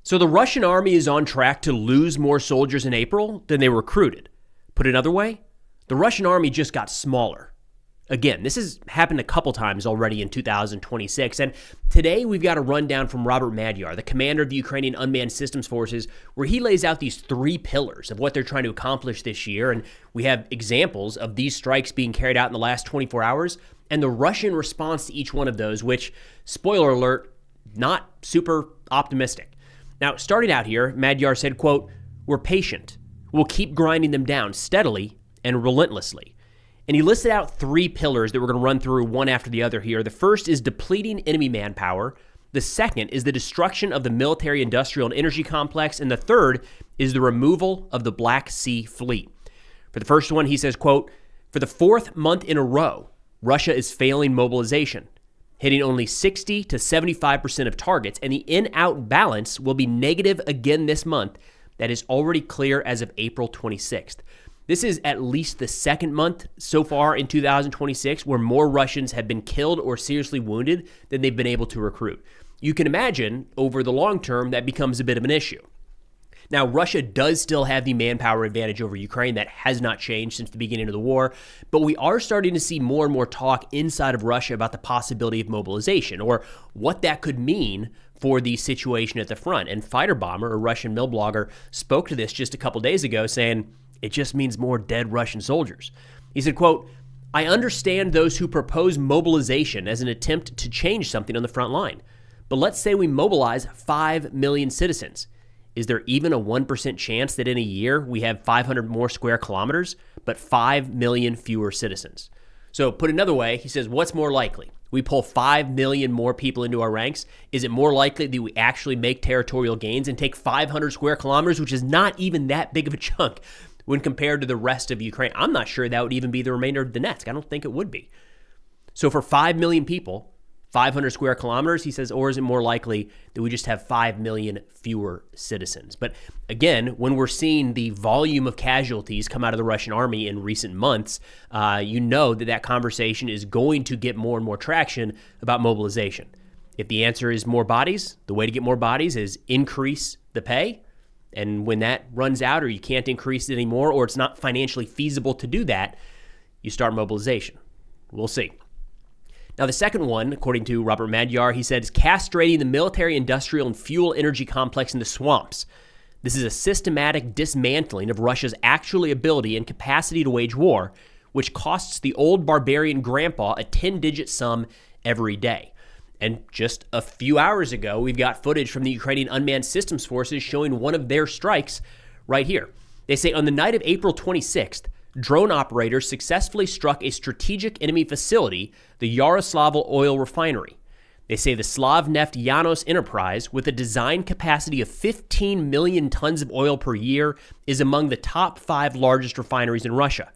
So the Russian army is on track to lose more soldiers in April than they recruited. Put another way, the Russian army just got smaller. Again, this has happened a couple times already in 2026, and today we've got a rundown from Robert Magyar, the commander of the Ukrainian Unmanned Systems Forces, where he lays out these 3 pillars of what they're trying to accomplish this year, and we have examples of these strikes being carried out in the last 24 hours, and the Russian response to each one of those, which, spoiler alert, not super optimistic. Now, starting out here, Magyar said, quote, "We're patient. We'll keep grinding them down steadily and relentlessly." And he listed out 3 pillars that we're going to run through one after the other here. The first is depleting enemy manpower. The second is the destruction of the military, industrial, and energy complex. And the third is the removal of the Black Sea Fleet. For the first one, he says, quote, "For the 4th month in a row, Russia is failing mobilization, hitting only 60 to 75% of targets, and the in-out balance will be negative again this month. That is already clear as of April 26th. This is at least the 2nd month so far in 2026 where more Russians have been killed or seriously wounded than they've been able to recruit. You can imagine over the long term that becomes a bit of an issue. Now, Russia does still have the manpower advantage over Ukraine. That has not changed since the beginning of the war, but we are starting to see more and more talk inside of Russia about the possibility of mobilization or what that could mean for the situation at the front. And Fighter Bomber, a Russian milblogger, spoke to this just a couple days ago saying, it just means more dead Russian soldiers. He said, quote, "I understand those who propose mobilization as an attempt to change something on the front line. But let's say we mobilize 5 million citizens. Is there even a 1% chance that in a year we have 500 more square kilometers, but 5 million fewer citizens?" So put another way, he says, what's more likely? We pull 5 million more people into our ranks. Is it more likely that we actually make territorial gains and take 500 square kilometers, which is not even that big of a chunk when compared to the rest of Ukraine? I'm not sure that would even be the remainder of Donetsk. I don't think it would be. So for 5 million people, 500 square kilometers, he says, or is it more likely that we just have 5 million fewer citizens? But again, when we're seeing the volume of casualties come out of the Russian army in recent months, you know that that conversation is going to get more and more traction about mobilization. If the answer is more bodies, the way to get more bodies is increase the pay. And when that runs out or you can't increase it anymore or it's not financially feasible to do that, you start mobilization. We'll see. Now, the second one, according to Robert Magyar, he said, is castrating the military, industrial, and fuel energy complex in the swamps. This is a systematic dismantling of Russia's actual ability and capacity to wage war, which costs the old barbarian grandpa a 10-digit sum every day. And just a few hours ago, we've got footage from the Ukrainian Unmanned Systems Forces showing one of their strikes right here. They say on the night of April 26th, drone operators successfully struck a strategic enemy facility, the Yaroslavl oil refinery. They say the Slavneft Yanos enterprise, with a design capacity of 15 million tons of oil per year, is among the top 5 largest refineries in Russia.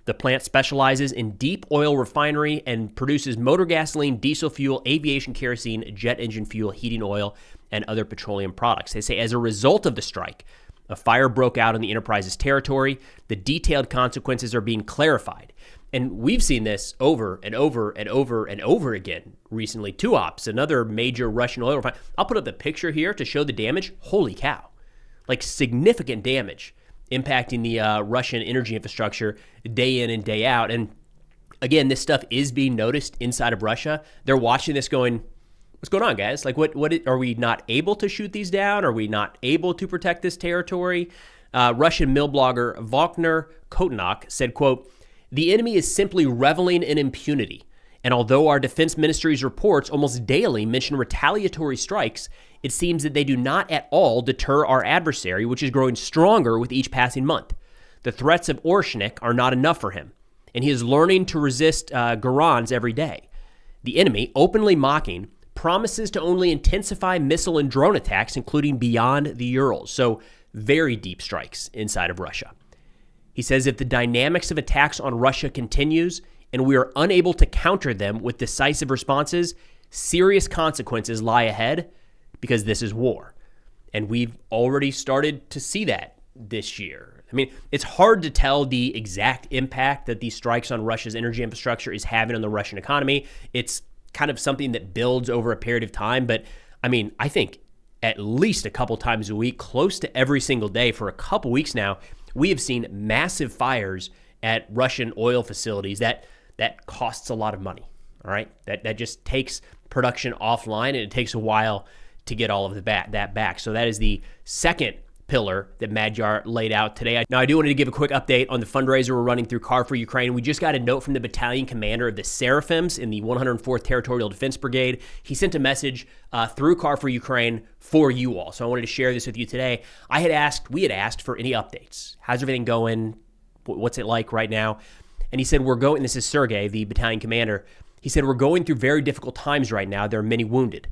The plant specializes in deep oil refinery and produces motor gasoline, diesel fuel, aviation kerosene, jet engine fuel, heating oil, and other petroleum products. They say as a result of the strike, a fire broke out in the enterprise's territory. The detailed consequences are being clarified. And we've seen this over and over and over and over again recently. Tuops, another major Russian oil refinery. I'll put up the picture here to show the damage. Holy cow. Like significant damage impacting the Russian energy infrastructure day in and day out. And again, this stuff is being noticed inside of Russia. They're watching this going, what's going on, guys? Like, what are we not able to shoot these down? Are we not able to protect this territory? Russian milblogger Wagner Kotenok said, quote, "The enemy is simply reveling in impunity. And although our defense ministry's reports almost daily mention retaliatory strikes, it seems that they do not at all deter our adversary, which is growing stronger with each passing month. The threats of Orshnik are not enough for him, and he is learning to resist Garans every day. The enemy, openly mocking, promises to only intensify missile and drone attacks, including beyond the Urals." So very deep strikes inside of Russia. He says if the dynamics of attacks on Russia continues and we are unable to counter them with decisive responses, serious consequences lie ahead because this is war. And we've already started to see that this year. I mean, it's hard to tell the exact impact that these strikes on Russia's energy infrastructure is having on the Russian economy. It's kind of something that builds over a period of time. But I mean, I think at least a couple times a week, close to every single day for a couple weeks now. We have seen massive fires at Russian oil facilities that costs a lot of money. All right, that just takes production offline, and it takes a while to get all of that back. So that is the second pillar that Magyar laid out today. Now, I do want to give a quick update on the fundraiser we're running through Car for Ukraine. We just got a note from the battalion commander of the Seraphims in the 104th Territorial Defense Brigade. He sent a message through Car for Ukraine for you all. So I wanted to share this with you today. We had asked for any updates. How's everything going? What's it like right now? And he said, this is Sergey, the battalion commander. He said, we're going through very difficult times right now. There are many wounded.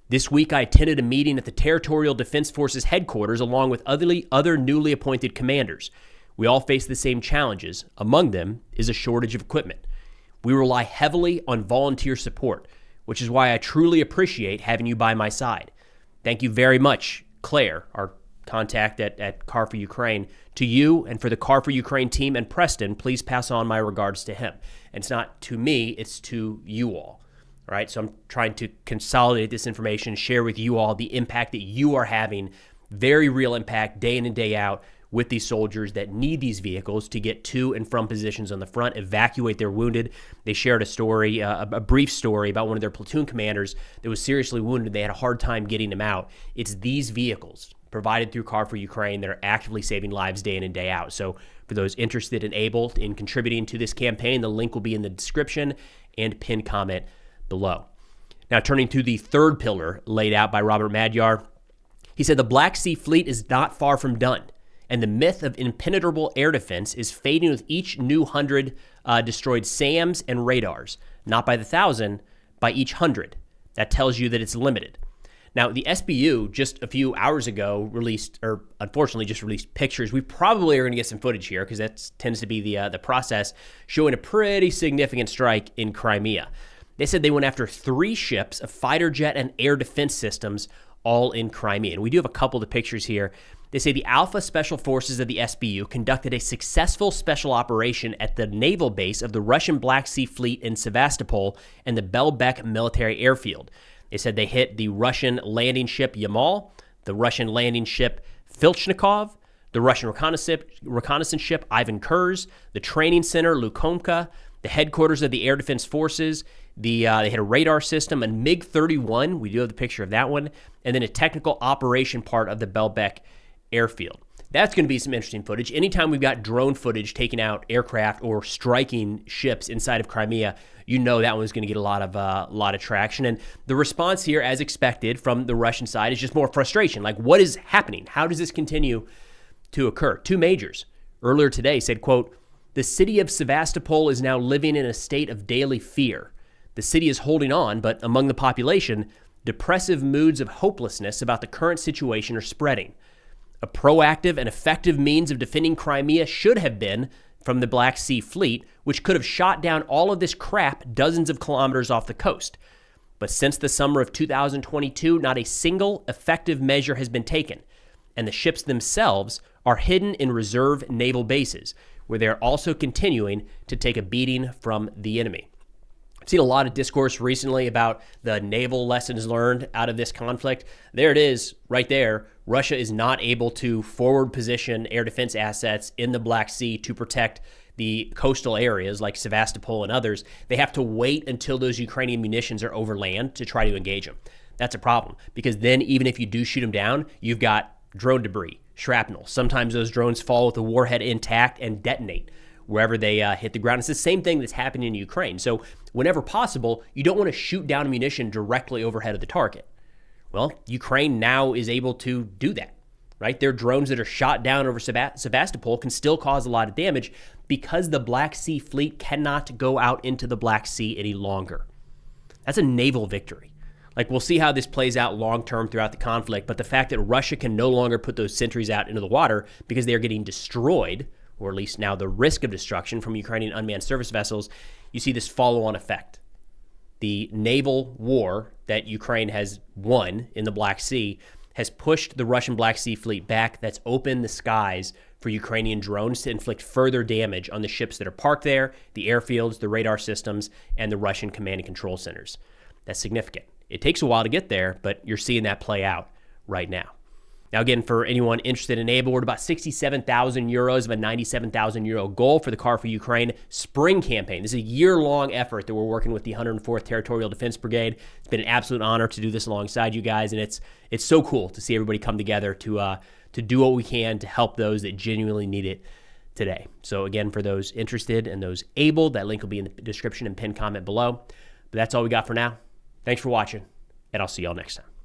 This week, I attended a meeting at the Territorial Defense Forces headquarters along with other newly appointed commanders. We all face the same challenges. Among them is a shortage of equipment. We rely heavily on volunteer support, which is why I truly appreciate having you by my side. Thank you very much, Claire, our contact at Car for Ukraine. To you and for the Car for Ukraine team and Preston, please pass on my regards to him. And it's not to me, it's to you all. All right, so I'm trying to consolidate this information, share with you all the impact that you are having, very real impact day in and day out with these soldiers that need these vehicles to get to and from positions on the front, evacuate their wounded. They shared a story, a brief story about one of their platoon commanders that was seriously wounded. They had a hard time getting him out. It's these vehicles provided through Car for Ukraine that are actively saving lives day in and day out. So for those interested and able in contributing to this campaign, the link will be in the description and pinned comment below. Now, turning to the third pillar laid out by Robert Magyar, he said the Black Sea Fleet is not far from done, and the myth of impenetrable air defense is fading with each new 100 destroyed SAMs and radars, not by the 1,000, by each 100. That tells you that it's limited. Now, the SBU just a few hours ago unfortunately just released pictures. We probably are going to get some footage here because that tends to be the process, showing a pretty significant strike in Crimea. They said they went after 3 ships of fighter jet and air defense systems, all in Crimea. And we do have a couple of the pictures here. They say the Alpha Special Forces of the SBU conducted a successful special operation at the naval base of the Russian Black Sea Fleet in Sevastopol and the Belbek military airfield. They said they hit the Russian landing ship Yamal, the Russian landing ship Filchnikov, the Russian reconnaissance ship Ivan Kurs, the training center Lukomka, the headquarters of the Air Defense Forces. They had a radar system, a MiG-31. We do have the picture of that one. And then a technical operation part of the Belbek airfield. That's going to be some interesting footage. Anytime we've got drone footage taking out aircraft or striking ships inside of Crimea, you know that one's going to get a lot of traction. And the response here, as expected from the Russian side, is just more frustration. Like, what is happening? How does this continue to occur? 2 majors earlier today said, quote, "The city of Sevastopol is now living in a state of daily fear. The city is holding on, but among the population, depressive moods of hopelessness about the current situation are spreading. A proactive and effective means of defending Crimea should have been from the Black Sea Fleet, which could have shot down all of this crap dozens of kilometers off the coast. But since the summer of 2022, not a single effective measure has been taken, and the ships themselves are hidden in reserve naval bases, where they are also continuing to take a beating from the enemy." I've seen a lot of discourse recently about the naval lessons learned out of this conflict. There it is, right there. Russia is not able to forward position air defense assets in the Black Sea to protect the coastal areas like Sevastopol and others. They have to wait until those Ukrainian munitions are over land to try to engage them. That's a problem, because then even if you do shoot them down, you've got drone debris, shrapnel. Sometimes those drones fall with the warhead intact and detonate wherever they hit the ground. It's the same thing that's happening in Ukraine. So whenever possible, you don't want to shoot down ammunition directly overhead of the target. Well, Ukraine now is able to do that, right? Their drones that are shot down over Sevastopol can still cause a lot of damage because the Black Sea Fleet cannot go out into the Black Sea any longer. That's a naval victory. Like, we'll see how this plays out long-term throughout the conflict, but the fact that Russia can no longer put those sentries out into the water because they're getting destroyed, or at least now the risk of destruction from Ukrainian unmanned surface vessels, you see this follow-on effect. The naval war that Ukraine has won in the Black Sea has pushed the Russian Black Sea Fleet back. That's opened the skies for Ukrainian drones to inflict further damage on the ships that are parked there, the airfields, the radar systems, and the Russian command and control centers. That's significant. It takes a while to get there, but you're seeing that play out right now. Now, again, for anyone interested in Able, we're at about 67,000 euros of a 97,000 euro goal for the Car for Ukraine spring campaign. This is a year-long effort that we're working with the 104th Territorial Defense Brigade. It's been an absolute honor to do this alongside you guys, and it's so cool to see everybody come together to do what we can to help those that genuinely need it today. So again, for those interested and those able, that link will be in the description and pinned comment below. But that's all we got for now. Thanks for watching, and I'll see y'all next time.